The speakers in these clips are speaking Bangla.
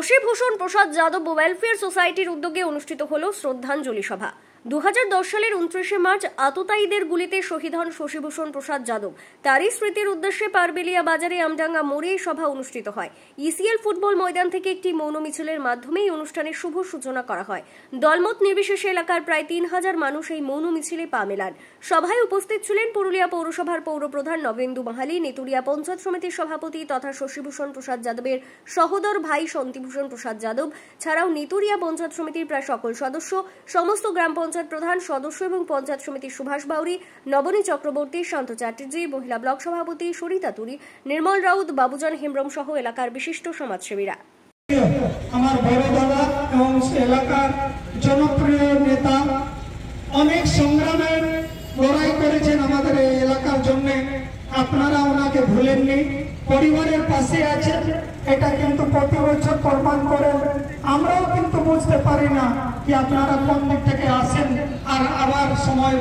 শশীভূষণ প্রসাদ যাদব ওয়েলফেয়ার সোসাইটির উদ্যোগে অনুষ্ঠিত হল শ্রদ্ধাঞ্জলি সভা। 2010 সালের 29শে মার্চ আততায়ীদের গুলিতে শহীদ হন শশীভূষণ প্রসাদ যাদব। তারই স্মৃতির উদ্দেশ্যে পারবেলিয়া বাজারে আমডাঙ্গা মোড়ে সভা অনুষ্ঠিত হয়। ইসিএল ফুটবল ময়দান থেকে একটি মৌন মিছিলের মাধ্যমে এই অনুষ্ঠানের শুভ সূচনা করা হয়। দলমত নির্বিশেষে এলাকার প্রায় 3000 মানুষ এই মৌন মিছিলে পা মেলান। সভায় উপস্থিত ছিলেন পুরুলিয়া পৌরসভার পৌরপ্রধান নবেন্দু মাহালি, নেতুরিয়া পঞ্চায়েত সমিতির সভাপতি তথা শশীভূষণ প্রসাদ যাদবের সহোদর ভাই শান্তিভূষণ প্রসাদ যাদব ছাড়াও নেতুরিয়া পঞ্চায়েত সমিতির প্রায় সকল সদস্য, সমস্ত গ্রাম পঞ্চায়েত প্রধান সদস্য এবং পঞ্চায়েত সমিতির সুভাষ বাউরি, নবনী চক্রবর্তী, শান্ত চ্যাটার্জি, মহিলা ব্লক সভাপতি সরিতা তুরি, নির্মল রাউত, বাবুজান হেমব্রম সহ এলাকার বিশিষ্ট সমাজসেবীরা। আমার বড় দাদা এবং এলাকার জনপ্রিয় নেতা, অনেক সংগ্রামের লড়াই করেছেন আমাদের এই এলাকার জন্য। আপনারা ওনাকে ভুলেননি, পরিবারের পাশে আছেন, এটা কিন্তু প্রতি বছর প্রমাণ করেন। আমরাও কিন্তু বুঝতে পারি না কি আপনারা কোন দিক থেকে আসেন আর আবার সময়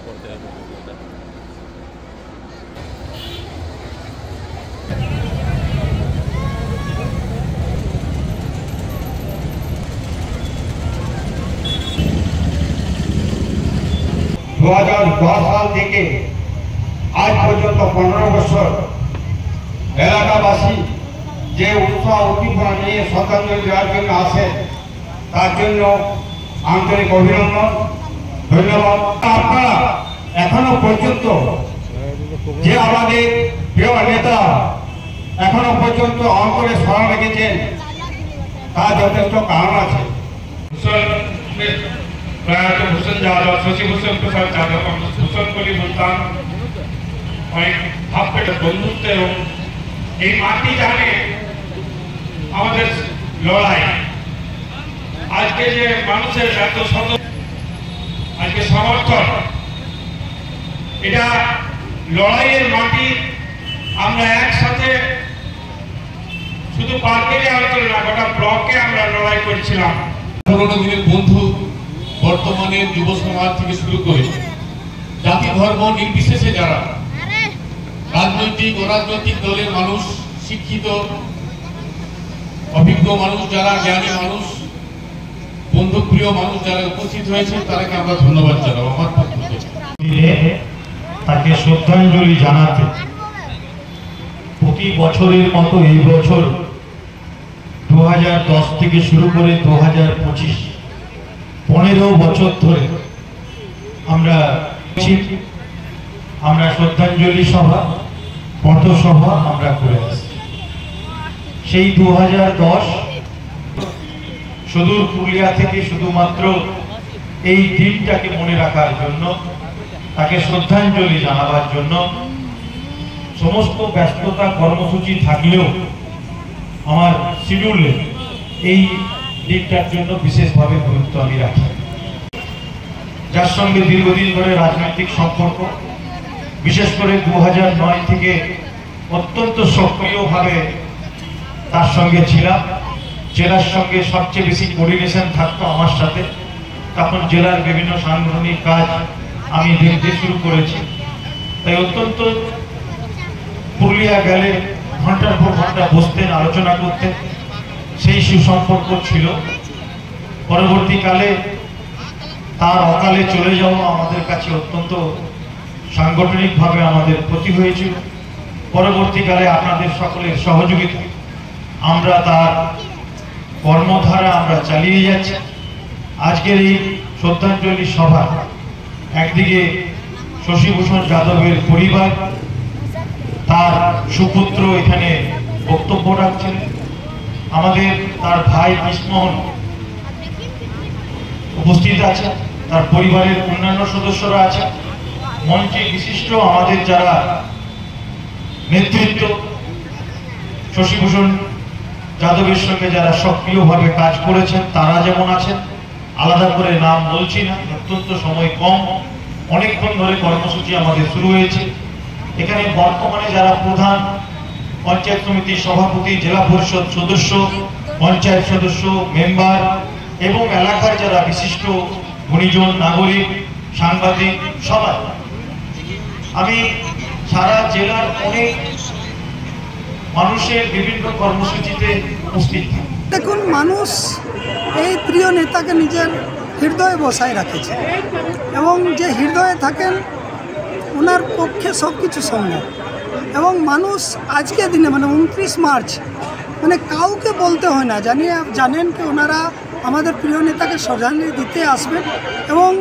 করতে হবে। সাল থেকে আজ পর্যন্ত 15 বছর এলাকাবাসী যে উৎসাহ উদ্দীপনা নিয়ে শ্রদ্ধাঞ্জলি দেওয়ার জন্য আসে, তার জন্য আন্তরিক অভিনন্দন, ধন্যবাদ। আপনারা এখনো পর্যন্ত যে আমাদের প্রিয় নেতা এখনো পর্যন্ত অন্তরে স্মরণ রেখেছেন, তার যথেষ্ট কারণ আছে। भूषण यादव, शशिभूषण प्रसाद यादव, भूषण कोली मुल्तान অনেক ভাব পেটে বন্ধুত্ব এবং এই মাটি জানে আমাদের লড়াই। আজকে যে মানুষের এত শত আজকে সমর্থন, এটা লড়াইয়ের মাটি। আমরা একসাথে শুধু পার্কের অঞ্চলে না, গোটা ব্লকে আমরা লড়াই করছিলাম। পুরোনো দিনের বন্ধু বর্তমানে যুব সমাজ থেকে শুরু করে জাতি ধর্ম নির্বিশেষে যারা রাজনৈতিক অরাজনৈতিক দলের মানুষ, শিক্ষিত অভিজ্ঞ মানুষ যারা, জ্ঞানী মানুষ, বন্ধুপ্রিয় মানুষ যারা উপস্থিত হয়েছে, তাদেরকে আমরা ধন্যবাদ জানাবো। আমার পক্ষ থেকে তাকে শ্রদ্ধাঞ্জলি জানাতে প্রতি বছরের মতো এই বছর 2010 থেকে শুরু করে 2025 15 বছর ধরে আমরা শ্রদ্ধাঞ্জলি সভা, পথসভা আমরা করে আসছি। সেই 2010 সুদূর পুরুলিয়া থেকে শুধুমাত্র এই দিনটাকে মনে রাখার জন্য, তাকে শ্রদ্ধাঞ্জলি জানাবার জন্য সমস্ত ব্যস্ততা কর্মসূচি থাকলেও আমার শিডিউলে এই দিকটার জন্য বিশেষভাবে গুরুত্ব আমি রাখি। যার সঙ্গে দীর্ঘদিন ধরে রাজনৈতিক সম্পর্ক, বিশেষ করে 2009 থেকে অত্যন্ত সক্রিয়ভাবে তার সঙ্গে ছিলাম। জেলার সঙ্গে সবচেয়ে বেশি কোঅর্ডিনেশন থাকতো আমার সাথে। তখন জেলার বিভিন্ন সাংগঠনিক কাজ আমি দেখতে শুরু করেছি। তাই অত্যন্ত পুরুলিয়া গেলে ঘন্টার পর ঘন্টা বসতেন, আলোচনা করতেন, সেই সুসম্পর্ক ছিল। পরবর্তীকালে তার অকালে চলে যাওয়া আমাদের কাছে অত্যন্ত সাংগঠনিকভাবে আমাদের ক্ষতি হয়েছিল। পরবর্তীকালে আপনাদের সকলের সহযোগিতা আমরা তার কর্মধারা আমরা চালিয়ে যাচ্ছি। আজকের এই শ্রদ্ধাঞ্জলি সভা একদিকে শশীভূষণ যাদবের পরিবার, তার সুপুত্র এখানে বক্তব্য রাখছেন, আমাদের তার ভাই কৃষ্ণমোহন উপস্থিত আছে, তার পরিবারের অন্যান্য সদস্যরা আছে, মঞ্চে বিশিষ্ট আমাদের যারা নেতৃত্ব, শশীভূষণ যাদবের সঙ্গে যারা সক্রিয়ভাবে কাজ করেছেন তারা যেমন আছেন, আলাদা করে নাম বলছি না, অত্যন্ত সময় কম, অনেকক্ষণ ধরে কর্মসূচি আমাদের শুরু হয়েছে। এখানে বর্তমানে যারা প্রধান, পঞ্চায়েত সমিতির সভাপতি, জেলা পরিষদ সদস্য, পঞ্চায়েত সদস্য, মেম্বার এবং এলাকার যারা বিশিষ্ট গুণীজন, নাগরিক, সাংবাদিক, সবাই, আমি সারা জেলার অনেক মানুষের বিভিন্ন কর্মসূচিতে উপস্থিত থাকি। দেখুন, মানুষ এই প্রিয় নেতাকে নিজের হৃদয়ে বসায় রাখেছে এবং যে হৃদয়ে থাকেন ওনার পক্ষে সব কিছু সম্ভব। এবং মানুষ আজকের দিনে মানে 29 মার্চ মানে কাউকে বলতে হয় না, জানেন কি ওনারা আমাদের প্রিয় নেতাকে শ্রদ্ধাঞ্জলি দিতে আসবেন। এবং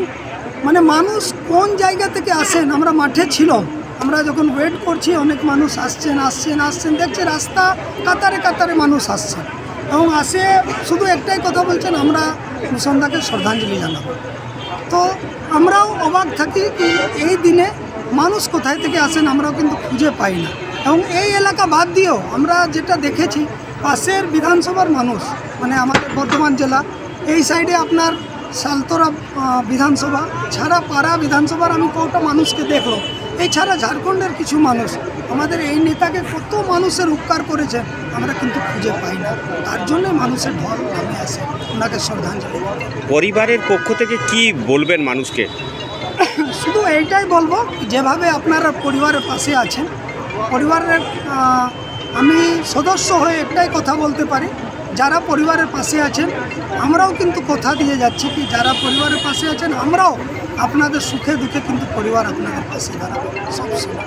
মানে মানুষ কোন জায়গা থেকে আসেন, আমরা মাঠে ছিলাম, আমরা যখন ওয়েট করছি অনেক মানুষ আসছেন দেখছে রাস্তা কাতারে কাতারে মানুষ আসছেন এবং আসে শুধু একটাই কথা বলছেন, আমরা ভূষণদাকে শ্রদ্ধাঞ্জলি জানাবো। তো আমরাও অবাক থাকি কি এই দিনে মানুষ কোথায় থেকে আসেন আমরাও কিন্তু খুঁজে পাই না। এবং এই এলাকা বাদ দিয়েও আমরা যেটা দেখেছি পাশের বিধানসভার মানুষ, মানে আমাদের বর্ধমান জেলা এই সাইডে আপনার সালতোরা বিধানসভা ছাড়া পাড়া বিধানসভার আমি কটা মানুষকে দেখলাম। এছাড়া ঝাড়খণ্ডের কিছু মানুষ আমাদের এই নেতাকে কত মানুষের উপকার করেছে আমরা কিন্তু খুঁজে পাই না। তার জন্য মানুষের ঢল নামে আসে ওনাকে শ্রদ্ধাঞ্জলি। পরিবারের পক্ষ থেকে কি বলবেন মানুষকে? শুধু এইটাই বলবো, যেভাবে আপনারা পরিবারের পাশে আছেন, পরিবারের আমি সদস্য হয়ে একটাই কথা বলতে পারি, যারা পরিবারের পাশে আছেন আমরাও কিন্তু কথা দিয়ে যাচ্ছি কি যারা পরিবারের পাশে আছেন আমরাও আপনাদের সুখে দুঃখে কিন্তু পরিবার আপনাদের পাশে দাঁড়াবে সবসময়।